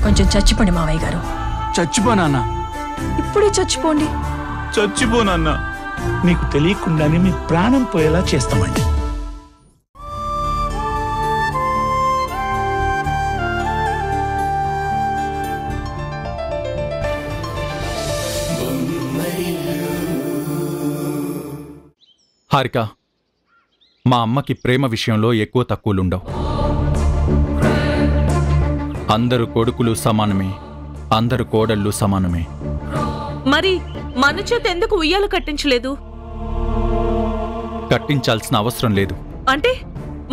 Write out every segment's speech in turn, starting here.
కొంచెం చచ్చిపోండి మావయ్య గారు. చచ్చిపోనా? ఇప్పుడే చచ్చిపోండి. చచ్చిపోనన్నా. మీకు తెలియకుండానే మీ ప్రాణం పోయేలా చేస్తామండి. హారిక, మా అమ్మకి ప్రేమ విషయంలో ఎక్కువ తక్కువలుండవు. అందరు కొడుకులు సమానమే, అందరు కోడళ్ళు సమానమే. మరి మన చేత ఎందుకు ఉయ్యాల కట్టించలేదు? కట్టించాల్సిన అవసరం లేదు. అంటే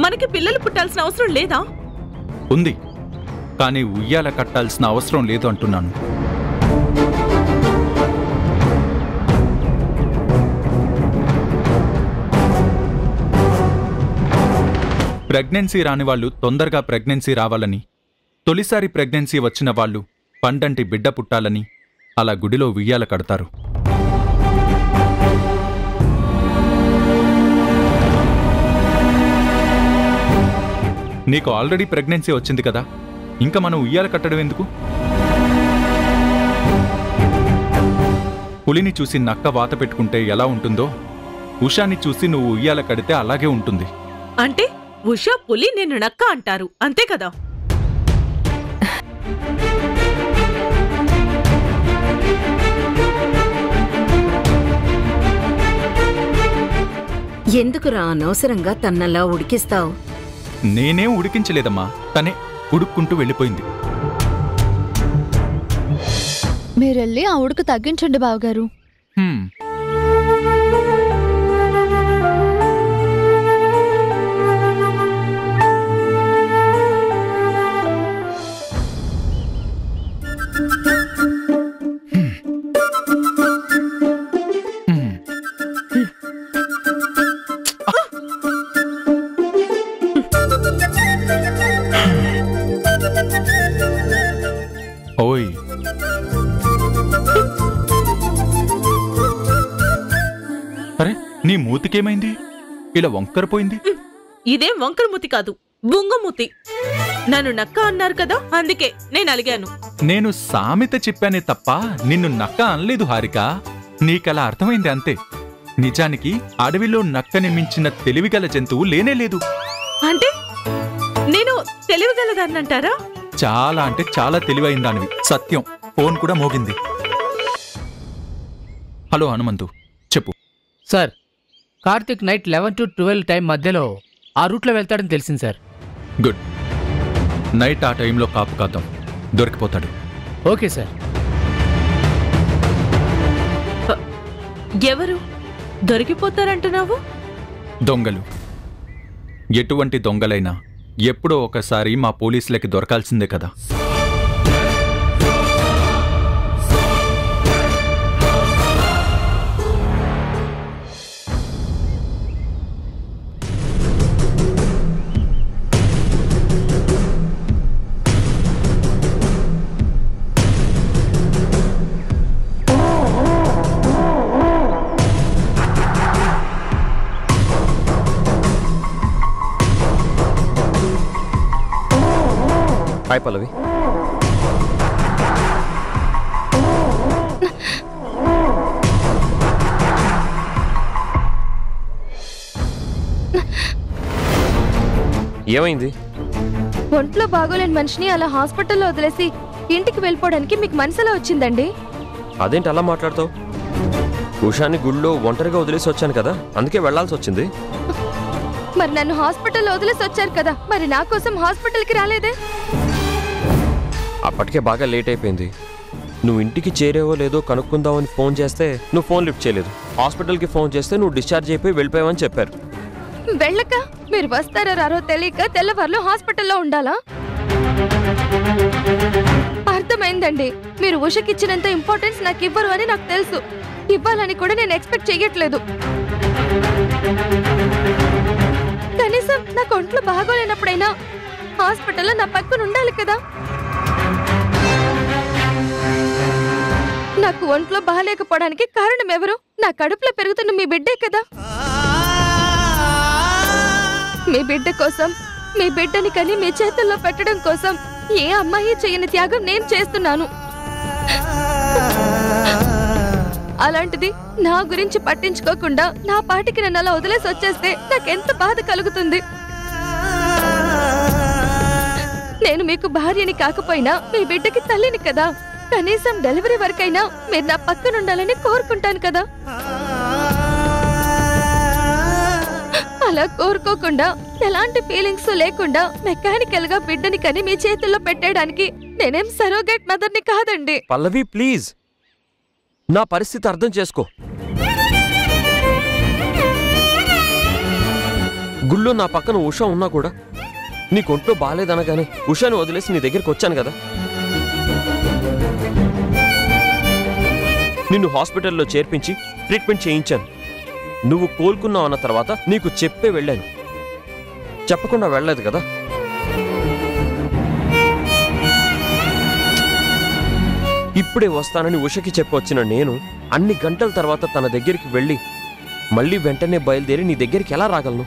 మనకి పిల్లలు పుట్టాల్సిన అవసరం లేదా? ఉంది, కానీ ఉయ్యాల కట్టాల్సిన అవసరం లేదు అంటున్నాను. ప్రెగ్నెన్సీ రాని వాళ్ళు తొందరగా ప్రెగ్నెన్సీ రావాలని, తొలిసారి ప్రెగ్నెన్సీ వచ్చిన వాళ్ళు పండంటి బిడ్డ పుట్టాలని అలా గుడిలో ఉయ్యాల కడతారు. నీకు ఆల్రెడీ ప్రెగ్నెన్సీ వచ్చింది కదా, ఇంకా మనం ఉయ్యాల కట్టడం ఎందుకు? పులిని చూసి నక్క వాత పెట్టుకుంటే ఎలా ఉంటుందో, ఉషాని చూసి నువ్వు ఉయ్యాల కడితే అలాగే ఉంటుంది. అంటే ఉషా పులి నిన్ను నక్క అంటారు, అంతే కదా? ఎందుకురా అనవసరంగా తన్నలా ఉడికిస్తావు? నేనేం ఉడికించలేదమ్మా, తనే ఉడుక్కుంటూ వెళ్ళిపోయింది. మీరెళ్ళి ఆ ఉడుకు తగ్గించండి బావగారు. ఓయ్, అరే నీ మూతికేమైంది? ఇలా వంకరపోయింది. ఇదేం వంకరమూతి కాదు, బుంగమూతి. నన్ను నక్క అన్నారు కదా, అందుకే నేను అలిగాను. నేను సామెత చెప్పానే తప్ప నిన్ను నక్క అనలేదు హారిక. నీకలా అర్థమైంది అంతే. నిజానికి అడవిలో నక్కని మించిన తెలివిగల జంతువు లేనేలేదు. అంటే నేను తెలివిగలదాన్నంటారా? చాలా అంటే చాలా తెలివైందానివి. సత్యం. ఫోన్ కూడా మోగింది. హలో హనుమంతు, చెప్పు. Sir, Karthik night 11 to 12 time మధ్యలో ఆ రూట్లో వెళ్తాడని తెలిసింది సార్. గుడ్. నైట్ ఆ టైంలో కాపు కాద్దాం, దొరికిపోతాడు. Okay sir. ఎవరు దొరికిపోతారంటున్నావు? దొంగలు. ఎటువంటి దొంగలైనా ఎప్పుడో ఒకసారి మా పోలీసులకి దొరకాల్సిందే కదా. హాయ్ పల్లవి. ఏమైంది? ఒంట్లో బాగోలేని మనిషిని అలా హాస్పిటల్లో వదిలేసి ఇంటికి వెళ్ళిపోవడానికి మీకు మనసులా వచ్చిందండి? అదేంటి అలా మాట్లాడతావు? ఉషాని గుళ్ళో ఒంటరిగా వదిలేసి వచ్చాను కదా, అందుకే వెళ్లాల్సి వచ్చింది. మరి నన్ను హాస్పిటల్లో వదిలేసి వచ్చారు కదా, మరి నా కోసం హాస్పిటల్కి రాలేదే? అప్పటికే బాగా లేట్ అయిపోయింది. నువ్వు ఇంటికి చేరేవో లేదో కనుక్కుందామని ఫోన్ చేస్తే నువ్వు ఫోన్ లిఫ్ట్ చేయలేదు. హాస్పిటల్కి ఫోన్ చేస్తే నువ్వు డిశ్చార్జ్ అయిపోయి వెళ్ళిపోయావని చెప్పారు. వెళ్ళక మీరు వస్తారో రారో తెలియక తెల్లవారులో హాస్పిటల్లో ఉండాలా? అర్థమైందండి. మీరు ఉషకిచ్చినంత ఇంపార్టెన్స్ నాకు ఇవ్వరు అని నాకు తెలుసు. ఇవ్వాలని కూడా నేను ఎక్స్పెక్ట్ చెయ్యట్లేదు. కనీసం నాకు ఒంట్లో బాగోలేనప్పుడైనా హాస్పిటల్లో నా పక్కన ఉండాలి కదా. నాకు ఒంట్లో బాగాలేకపోవడానికి కారణం ఎవరు? నా కడుపులో పెరుగుతున్న మీ బిడ్డే కదా. మీ బిడ్డ కోసం, మీ బిడ్డని కని మీ చేతుల్లో పెట్టడం కోసం ఏ అమ్మాయి చేయని త్యాగం నేను చేస్తున్నాను. అలాంటిది నా గురించి పట్టించుకోకుండా నా పాటికి నన్ను అలా వదిలేసి వచ్చేస్తే నాకెంత బాధ కలుగుతుంది. నేను మీకు భార్యని కాకపోయినా మీ బిడ్డకి తల్లిని కదా. కనీసం డెలివరీ వరకైనా మీరు నా పక్కన ఉండాలని కోరుకుంటాను కదా. అలా కోరుకోకుండా ఎలాంటి ఫీలింగ్స్ లేకుండా మెకానికల్ గా బిడ్డని కని మీ చేతుల్లో పెట్టడానికి నేనేం సరోగేట్ మదర్ని కాదండి. పల్లవి ప్లీజ్, నా పరిస్థితి అర్థం చేసుకో. గుళ్ళో నా పక్కన ఉష ఉన్నా కూడా నీకు ఒంట్లో బాగాలేదనగానే ఉషాని వదిలేసి నీ దగ్గరికి వచ్చాను కదా. నిన్ను హాస్పిటల్లో చేర్పించి ట్రీట్మెంట్ చేయించాను. నువ్వు కోలుకున్నావు అన్న తర్వాత నీకు చెప్పే వెళ్ళాను. చెప్పకుండా వెళ్ళలేదు కదా. ఇప్పుడే వస్తానని ఉషకి చెప్పొచ్చిన నేను అన్ని గంటల తర్వాత తన దగ్గరికి వెళ్ళి మళ్ళీ వెంటనే బయలుదేరి నీ దగ్గరికి ఎలా రాగలను?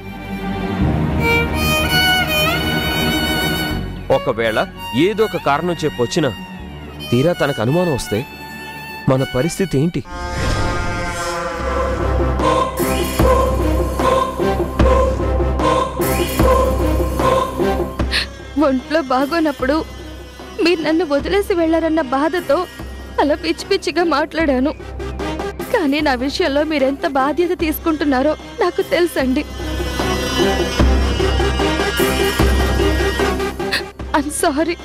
ఒకవేళ ఏదో ఒక కారణం చెప్పొచ్చినా తీరా తనకు అనుమానం వస్తే మన పరిస్థితి ఏంటి? ఒంట్లో బాగోనప్పుడు మీరు నన్ను వదిలేసి వెళ్లారన్న బాధతో అలా పిచ్చి పిచ్చిగా మాట్లాడాను. కానీ నా విషయంలో మీరెంత బాధ్యత తీసుకుంటున్నారో నాకు తెలుసండి. I'm sorry.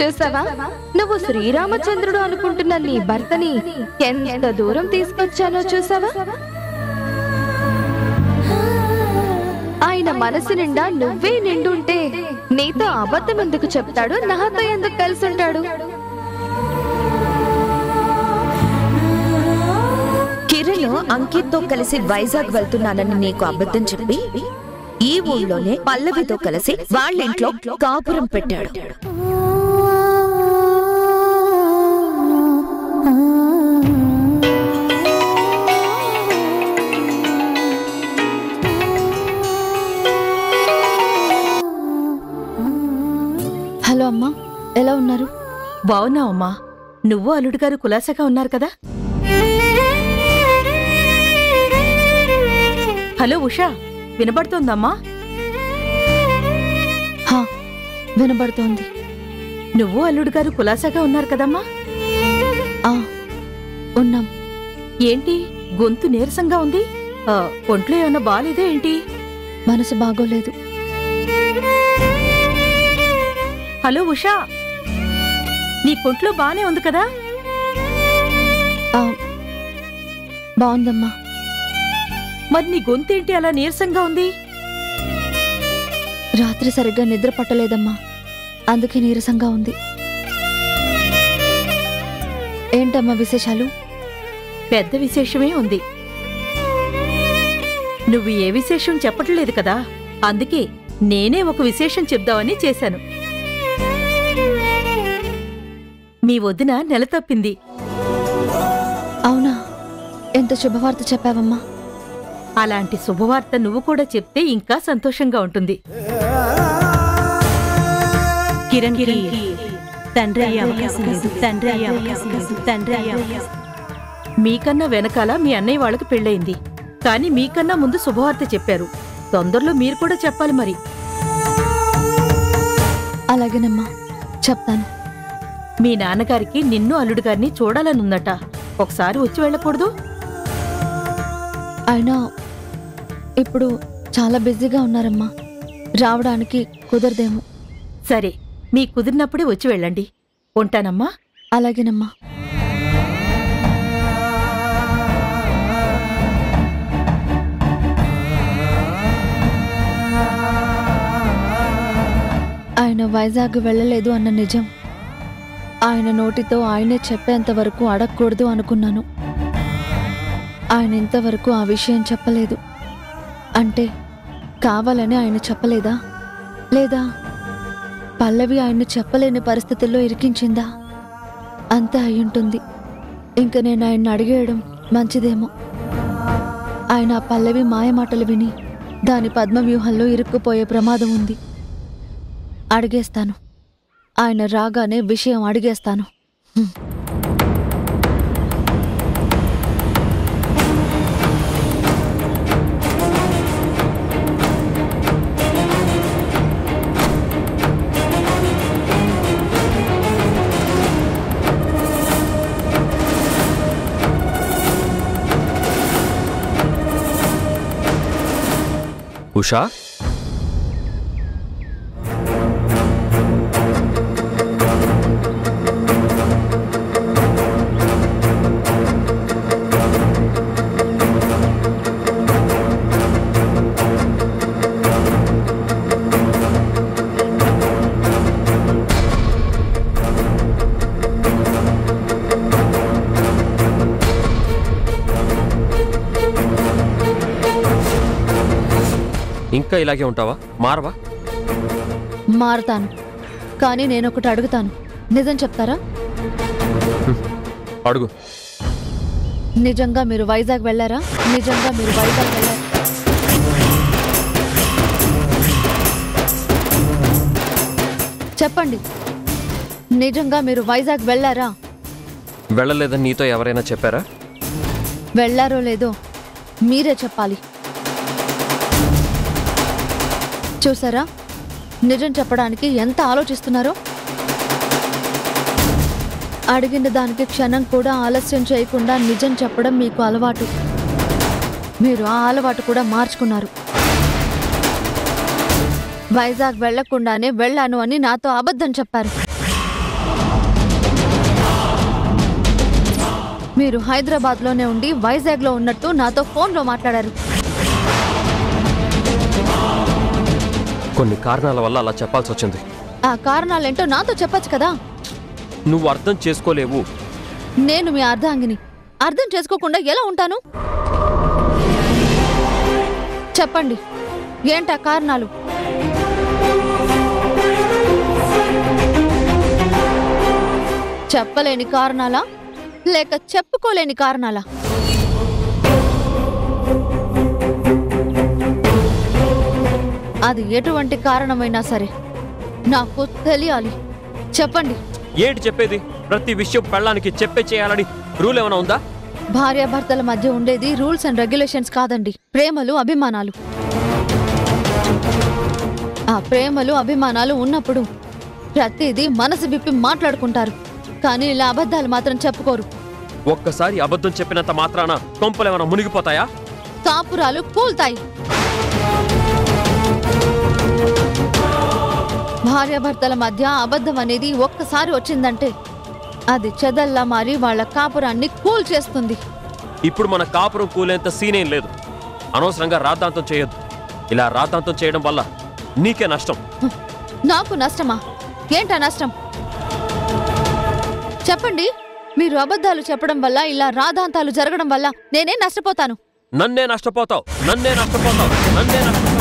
చూసావా, నువ్వు శ్రీరామచంద్రుడు అనుకుంటున్న నీ భర్తని ఎంత దూరం తీసుకొచ్చానో చూసావా? ఆయన మనసు నిండా నువ్వే నిండుంటే నీతో అబద్ధం ఎందుకు చెప్తాడు? నాతో ఎందుకు కలిసి ఉంటాడు? కిరణ్ అంకిత్ తో కలిసి వైజాగ్ వెళ్తున్నానని నీకు అబద్ధం చెప్పి ఈ ఊళ్ళోనే పల్లవితో కలిసి వాళ్ళింట్లో కాపురం పెట్టాడు. హలో అమ్మా, ఎలా ఉన్నారు? బావున్నావమ్మా. నువ్వు అల్లుడు గారు కులాసగా ఉన్నారు కదా. హలో ఉషా, వినబడుతోందమ్మా? వినబడుతోంది. నువ్వు అల్లుడు గారు కులాసగా ఉన్నారు కదమ్మా. ఉన్నాం. ఏంటి గొంతు నీరసంగా ఉంది? ఒంట్లో ఏమన్నా బాలేదే ఏంటి? మనసు బాగోలేదు. హలో ఉషా, నీ కొంట్లో బానే ఉంది కదా? బాగుందమ్మా. మరి నీ గొంతేంటి అలా నీరసంగా ఉంది? రాత్రి సరిగ్గా నిద్ర పట్టలేదమ్మా, అందుకే నీరసంగా ఉంది. ఏంటమ్మా విశేషాలు? పెద్ద విశేషమే ఉంది. నువ్వు ఏ విశేషం చెప్పట్లేదు కదా, అందుకే నేనే ఒక విశేషం చెప్దామని చేశాను. మీ వదిన నెల తప్పింది. అవునా? ఎంత శుభవార్త చెప్పావమ్మా. అలాంటి శుభవార్త నువ్వు కూడా చెప్తే ఇంకా సంతోషంగా ఉంటుంది. కిరణ్ తండ్రి అయ్యే అవకాశం లేదు, తండ్రి అయ్యే అవకాశం లేదు, తండ్రి అయ్యే అవకాశం. మీకన్నా వెనకాల మీ అన్నయ్య వాళ్ళకి పెళ్ళయింది, కానీ మీకన్నా ముందు శుభవార్త చెప్పారు. తొందరలో మీరు కూడా చెప్పాలి మరి. అలాగేనమ్మా, చెప్తాను. మీ నాన్నగారికి నిన్ను అల్లుడు గారిని చూడాలనుందట. ఒకసారి వచ్చి వెళ్ళకూడదు? ఆయన ఇప్పుడు చాలా బిజీగా ఉన్నారమ్మా, రావడానికి కుదరదేమో. సరే, మీ కుదిరినప్పుడే వచ్చి వెళ్ళండి. ఉంటానమ్మా. అలాగేనమ్మా. ఆయన వైజాగ్ వెళ్ళలేదు అన్న నిజం ఆయన నోటితో ఆయనే చెప్పేంత వరకు అడగకూడదు అనుకున్నాను. ఆయన ఇంతవరకు ఆ విషయం చెప్పలేదు. అంటే కావాలని ఆయన చెప్పలేదా, లేదా పల్లవి ఆయన్ని చెప్పలేని పరిస్థితుల్లో ఇరికించిందా? అంతా అయ్యుంటుంది. ఇంక నేను ఆయన్ని అడిగేయడం మంచిదేమో. ఆయన ఆ పల్లవి మాయమాటలు విని దాని పద్మవ్యూహంలో ఇరుక్కుపోయే ప్రమాదం ఉంది. అడిగేస్తాను. ఆయన రాగానే విషయం అడిగేస్తాను. ఉషా, ఇంకా ఇలాగే ఉంటావా? మారవా? మారతాను. కానీ నేనొకటి అడుగుతాను. నిజం చెప్తారా? అడుగు. నిజంగా మీరు వైజాగ్ వెళ్ళారా? నిజంగా మీరు వైజాగ్ వెళ్ళారా? చెప్పండి. నిజంగా మీరు వైజాగ్ వెళ్ళారా? వెళ్ళలేదని నీతో ఎవరైనా చెప్పారా? వెళ్ళారో లేదో మీరే చెప్పాలి. చూసారా నిజం చెప్పడానికి ఎంత ఆలోచిస్తున్నారో? అడిగిన దానికి క్షణం కూడా ఆలస్యం చేయకుండా నిజం చెప్పడం మీకు అలవాటు. మీరు ఆ అలవాటు కూడా మార్చుకున్నారు. వైజాగ్ వెళ్లకుండానే వెళ్ళాను అని నాతో అబద్ధం చెప్పారు. మీరు హైదరాబాద్లోనే ఉండి వైజాగ్లో ఉన్నట్టు నాతో ఫోన్లో మాట్లాడారు. కొన్ని కారణాల వల్ల అలా చెప్పాల్సి వచ్చింది. ఆ కారణాలేంటో నాతో చెప్పొచ్చు కదా. నువ్వు అర్థం చేసుకోలేవు. నేను మీ అర్ధాంగిని. అర్థం చేసుకోకుండా ఎలా ఉంటాను? చెప్పండి, ఏంటా కారణాలు? చెప్పలేని కారణాలా లేక చెప్పుకోలేని కారణాలా? అది ఎటువంటి కారణమైనా సరే నాకు తెలియాలి. చెప్పండి. ఏంటి చెప్పేది? ప్రతి విషయం పెళ్ళానికి చెప్పే చేయాలని రూల్ ఏమైనా ఉందా? భార్యాభర్తల మధ్య ఉండేది రూల్స్ అండ్ రెగ్యులేషన్స్ కాదండి, ప్రేమలు, అభిమానాలు. ఆ ప్రేమలు, అభిమానాలు ఉన్నప్పుడు ప్రతిదీ మనసు విప్పి మాట్లాడుకుంటారు. కానీ ఇలా అబద్ధాలు మాత్రం చెప్పుకోరు. ఒక్కసారి అబద్ధం చెప్పినంత మాత్రాన కొంపలేమైనా మునిగిపోతాయా? కాపురాలు కూల్తాయి. భార్యాభర్తల మధ్య అబద్ధం అనేది ఒక్కసారి వచ్చిందంటే అది చెదల్లా మారి వాళ్ళ కాపురాన్ని కూల్ చేస్తుంది. ఇప్పుడు మన కాపురం కూలేంత సీనేం లేదు. అనవసరంగా రాద్ధాంతం చేయొద్దు. ఇలా రాద్ధాంతం చేయడం వల్ల నీకే నష్టం. నాకు నష్టమా? ఏంటా నష్టం? చెప్పండి. మీరు అబద్ధాలు చెప్పడం వల్ల, ఇలా రాద్ధాంతాలు జరగడం వల్ల నేనే నష్టపోతాను. నన్నే నష్టపోతావు. నన్నే నష్టపోతావు. నన్నే నష్టపోతావు.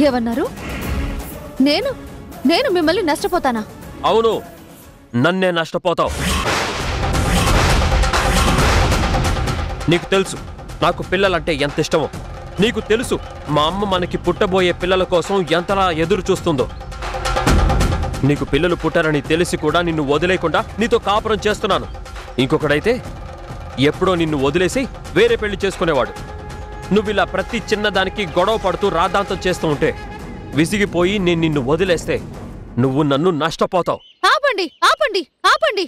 ఏమన్నారు? నేను మిమ్మల్ని నష్టపోతానా? అవును, నన్నే నష్టపోతావు. నీకు తెలుసు నాకు పిల్లలంటే ఎంత ఇష్టమో. నీకు తెలుసు మా అమ్మ మనకి పుట్టబోయే పిల్లల కోసం ఎంతలా ఎదురు చూస్తుందో. నీకు పిల్లలు పుట్టారని తెలిసి కూడా నిన్ను వదిలేయకుండా నీతో కాపురం చేస్తున్నాను. ఇంకొకడైతే ఎప్పుడో నిన్ను వదిలేసి వేరే పెళ్లి చేసుకునేవాడు. నువ్విలా ప్రతి చిన్నదానికి గొడవ పడుతూ రాద్ధాంతం చేస్తూ ఉంటే విసిగిపోయి నేను నిన్ను వదిలేస్తే నువ్వు నన్ను నష్టపోతావు. ఆపండి, ఆపండి, ఆపండి.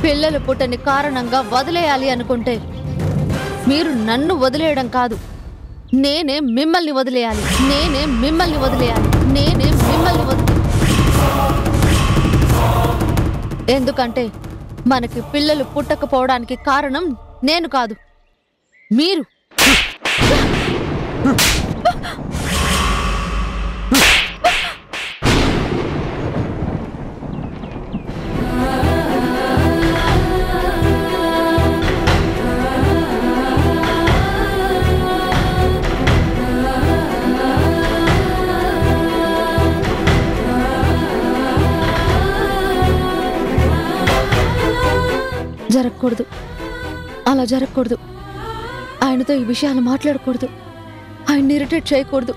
పిల్లలు పుట్టని కారణంగా వదిలేయాలి అనుకుంటే మీరు నన్ను వదిలేయడం కాదు, నేనే మిమ్మల్ని వదిలేయాలి. నేనే మిమ్మల్ని వదిలేయాలి. నేనే మిమ్మల్ని వదిలేయాలి. ఎందుకంటే మనకి పిల్లలు పుట్టకపోవడానికి కారణం నేను కాదు, మీరు. జరగకూడదు, అలా జరగకూడదు. ఆయనతో ఈ విషయాలు మాట్లాడకూడదు, ఆయన్ని ఇరిటేట్ చేయకూడదు.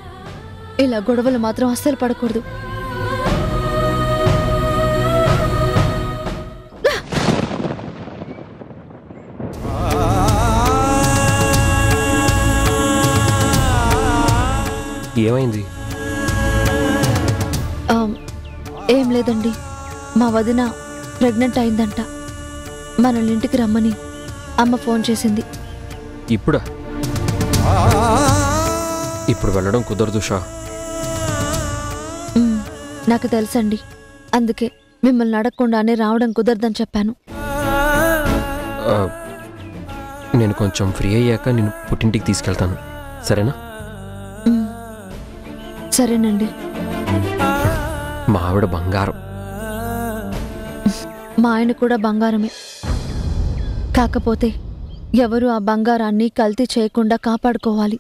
ఇలా గొడవలు మాత్రం అస్సలు పడకూడదు. ఏమైంది? ఏం లేదండి, మా వదిన ప్రెగ్నెంట్ అయిందంట. మనల్ని ఇంటికి రమ్మని అమ్మ ఫోన్ చేసింది. ఇప్పుడా? ఇప్పుడు వెళ్ళడం కుదరదు షా. నాకు తెలుసండి, అందుకే మిమ్మల్ని అడగకుండానే రావడం కుదరదని చెప్పాను. నేను కొంచెం ఫ్రీ అయ్యాక నేను పుట్టింటికి తీసుకెళ్తాను, సరేనా? సరేనండి. మా ఆవిడ బంగారం. మా ఆయన కూడా బంగారమే. కాకపోతే ఎవరు ఆ బంగారాన్ని కల్తీ చేయకుండా కాపాడుకోవాలి.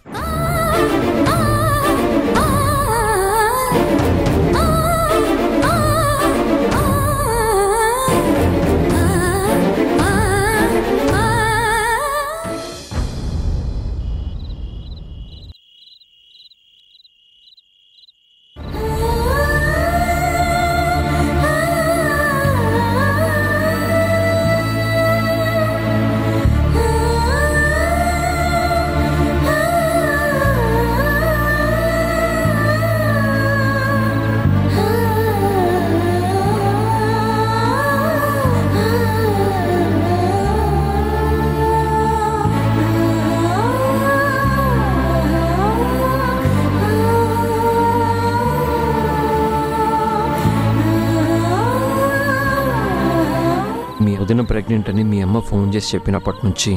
వదిన ప్రెగ్నెంట్ అని మీ అమ్మ ఫోన్ చేసి చెప్పినప్పటి నుంచి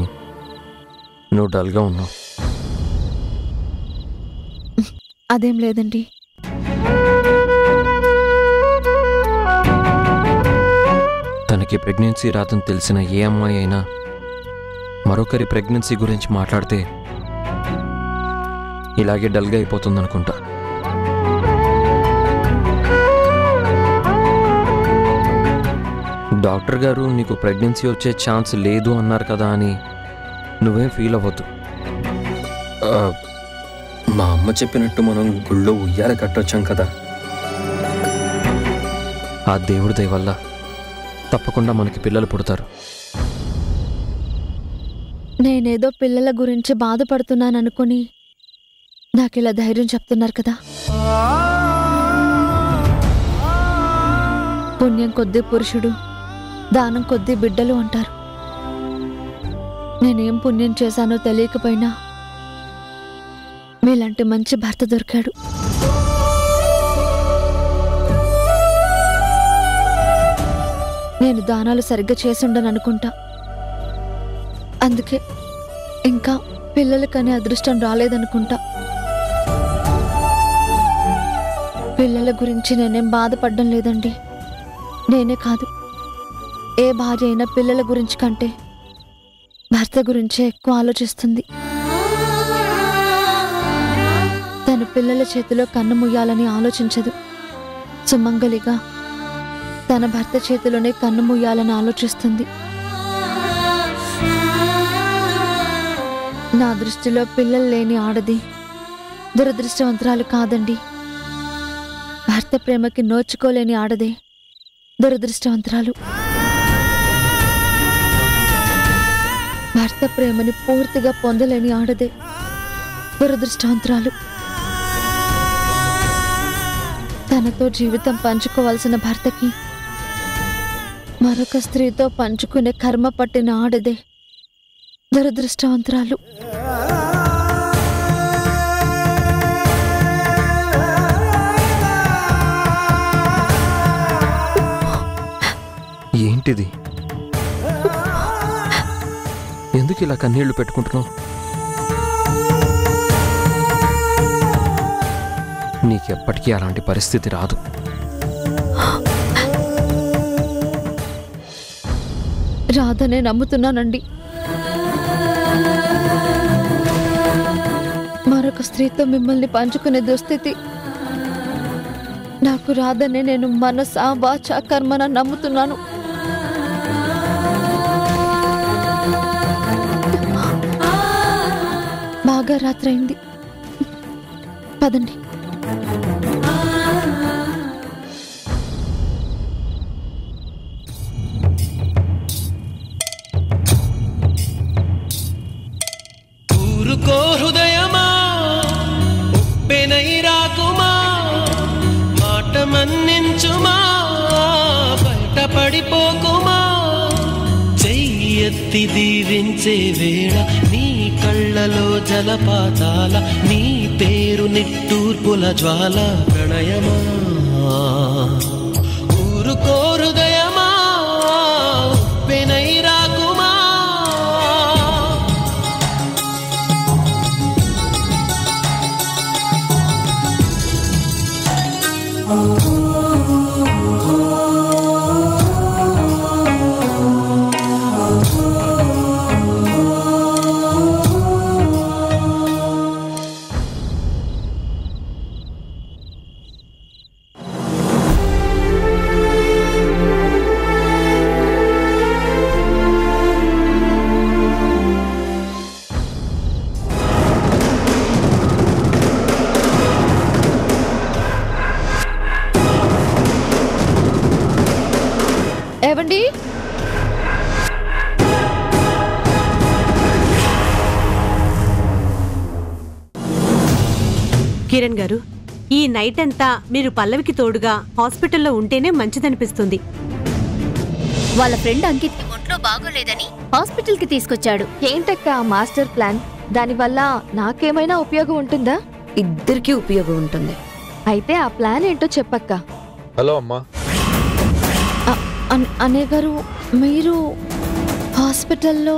నువ్వు డల్గా ఉన్నావు. అదేం లేదండి. తనకి ప్రెగ్నెన్సీ రాదని తెలిసిన ఏ అమ్మాయి అయినా మరొకరి ప్రెగ్నెన్సీ గురించి మాట్లాడితే ఇలాగే డల్గా అయిపోతుందనుకుంటా. డాక్టర్ గారు నీకు ప్రెగ్నెన్సీ వచ్చే ఛాన్స్ లేదు అన్నారు కదా అని నువ్వేం ఫీల్ అవ్వద్దు. మా అమ్మ చెప్పినట్టు మనం గుళ్ళో ఉయ్యాల కట్టొచ్చాం కదా, ఆ దేవుడి దయ వల్ల తప్పకుండా మనకి పిల్లలు పుడతారు. నేనేదో పిల్లల గురించి బాధపడుతున్నాననుకుని నాకిలా ధైర్యం చెప్తున్నారు కదా. పుణ్యం కొద్దీ పురుషుడు, దానం కొద్దీ బిడ్డలు అంటారు. నేనేం పుణ్యం చేశానో తెలియకపోయినా మీలాంటి మంచి భర్త దొరికాడు. నేను దానాలు సరిగ్గా చేసుండననుకుంటా, అందుకే ఇంకా పిల్లలకనే అదృష్టం రాలేదనుకుంటా. పిల్లల గురించి నేనేం బాధపడడం లేదండి. నేనే కాదు, ఏ భార్య అయినా పిల్లల గురించి కంటే భర్త గురించే ఎక్కువ ఆలోచిస్తుంది. తన పిల్లల చేతిలో కన్ను ముయ్యాలని ఆలోచించదు. సుమంగలిగా తన భర్త చేతిలోనే కన్ను ముయ్యాలని ఆలోచిస్తుంది. నా దృష్టిలో పిల్లలు లేని ఆడది దురదృష్టవంతురాలు కాదండి. భర్త ప్రేమకి నోచుకోలేని ఆడదే దురదృష్టవంతురాలు. భర్త ప్రేమని పూర్తిగా పొందలేని ఆడదే దురదృష్టవంతురాలు. తనతో జీవితం పంచుకోవాల్సిన భర్తకి మరొక స్త్రీతో పంచుకునే కర్మ పట్టిన ఆడదే దురదృష్టవంతురాలు. ఏంటి ఏంటిది? ఎందుకు ఇలా కన్నీళ్లు పెట్టుకుంటున్నావు? నీకెప్పటికీ అలాంటి పరిస్థితి రాదు. రాధనే నమ్ముతున్నానండి. మరొక స్త్రీతో మిమ్మల్ని పంచుకునే దుస్థితి నాకు రాధనే నేను మనసా వాచా కర్మన నమ్ముతున్నాను. బాగా రాత్రైంది, పదండి. ఊరుకో హృదయమా, ఉప్పెనై రాకుమా, మాట మన్నించుమా, బయటపడిపోకుమా. చెయ్యెత్తి దీవించే వేళ నీ కళ్ళలో జలపాతాల, నీ పేరు నిట్టూర్పుల జ్వాల. ప్రణయమా ఊరుకో హృదయమా, ఉప్పెనై రాకుమా. ఏవండి, కిరణ్ గారు, ఈ నైట్ అంతా మీరు పల్లవికి తోడుగా హాస్పిటల్లో ఉంటేనే మంచిదనిపిస్తుంది. వాళ్ళ ఫ్రెండ్ అంకిత్ ఒంట్లో బాగోలేదని హాస్పిటల్ కి తీసుకొచ్చాడు. ఏంటక్క ఆ మాస్టర్ ప్లాన్? దానివల్ల నాకేమైనా ఉపయోగం ఉంటుందా? ఇద్దరికీ ఉపయోగం ఉంటుంది. అయితే ఆ ప్లాన్ ఏంటో చెప్పక్క. హలో అమ్మా. అన్నయ్య గారు, మీరు హాస్పిటల్లో